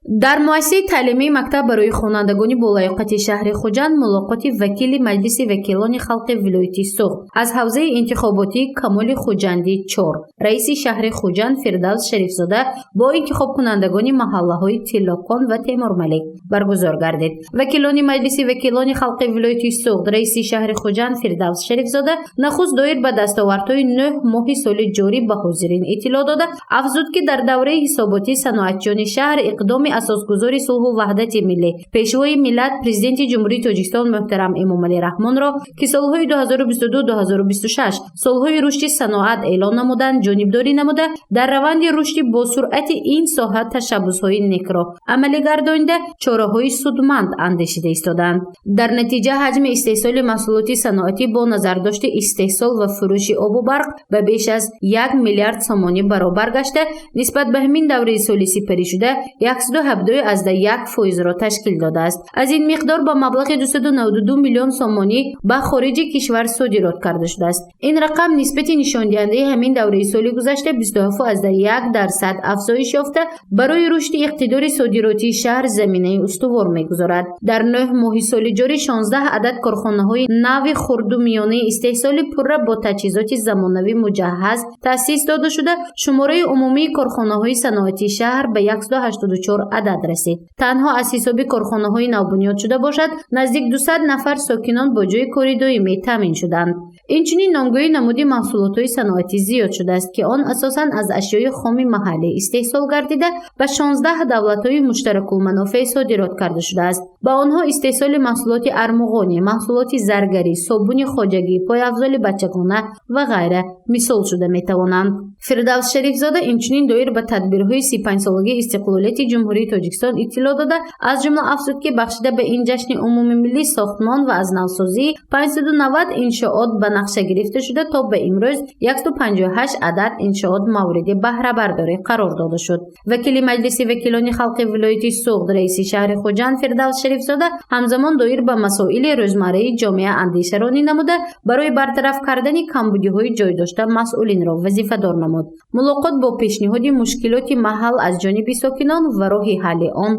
дар муассисаи таълимии мактаб барои хонандагони болаёқати шаҳри Хуҷанд мулоқоти вакили Маҷлиси вакилони халқи вилояти Суғд аз ҳавзаи интихоботии Камоли Хуҷандӣ 4 раиси шаҳри Хуҷанд Фирдавс Шарифзода бо интихобкунандагони маҳаллаҳои Тиллоқон ва Темурмалик баргузор гардид. Вакилони Маҷлиси вакилони халқи вилояти Суғд раиси шаҳри Хуҷанд Фирдавс Шарифзода нахуст доир ба дастовардҳои 9 моҳи соли ҷорӣ ба ҳозирин иттилоъ дода афзуд ки дар давраи ҳисоботии саноатчиёни шаҳр иқдоми асосгузори сулҳу ваҳдати миллӣ пешвои миллат президенти ҷумҳурии Тоҷикистон муҳтарам Эмомалӣ Раҳмонро ки солҳои 2022-2026 солҳои рушди саноат эълон намуданд ҷонибдорӣ намуда дар раванди рушди босуръати ин соҳа ташаббусҳои некро амалӣ гардонида чораҳои судманд андешида истоданд. Дар натиҷа ҳаҷми истеҳсоли маҳсулоти саноатӣ бо назардошти истеҳсол ва фурӯши обу барқ ба беш аз 1 миллиард сомонӣ баробар гашта нисбат ба ҳамин давраи соли сипаришуда 171% ташкил додааст. Аз ин миқдор ба маблағи 292 миллион сомонӣ ба хориҷи кишвар содирот карда шудааст. Ин рақам нисбати нишондиҳандаи ҳамин давраи соли гузашта 27.1% афзоиш ёфта барои рушди иқтидори содиротии шаҳр заминаи устувор мегузорад. Дар 9 моҳи соли ҷорӣ 16 адад корхонаҳои нави хурду миёнаи истеҳсоли пурра бо таҷҳизоти замонавӣ муҷаҳҳаз таъсис дода шуда шумораи умумии корхонаҳои саноатии шаҳр ба 184 адад расид. Танҳо аз ҳисоби корхонаҳои навбунёд шуда бошад наздик 200 нафар сокинон бо ҷои кори доимӣ таъмин шуданд. Инчунин номгӯи намуди маҳсулотҳои саноатӣ зиёд шудааст ки он асосан аз ашёи хоми маҳаллӣ истеҳсол гардида ба 16 давлатҳои муштаракулманофеъ содирот карда шудааст. Ба онҳо истеҳсоли маҳсулоти армуғонӣ, маҳсулоти заргарӣ, собуни хоҷагӣ, пойафзоли бачагона ва ғайра мисол шуда метавонанд. Фирдавс Шарифзода инчунин доир ба тадбирҳои 35-солагии истиқлолияти ҷумҳурии Тоҷикистон иттилоъ дода аз ҷумла афзуд ки бахшида ба ин ҷашни умумимиллӣ сохтмон ва аз навсозии 590 иншоот ба нақша гирифта шуда то ба имрӯз 158 адад иншоот мавриди баҳрабардорӣ қарор дода шуд. Вакили Маҷлиси вакилони халқи вилояти Суғд раиси шаҳри Хуҷанд Фирдавс Шарифзода ҳамзамон доир ба масоили рӯзмарраи ҷомеа андешаронӣ намуда барои бартараф кардани камбудиҳои ҷойдошта масъулинро вазифадор намуд. Мулоқот бо пешниҳоди мушкилоти маҳал аз ҷониби сокинон ва роҳи ҳалли он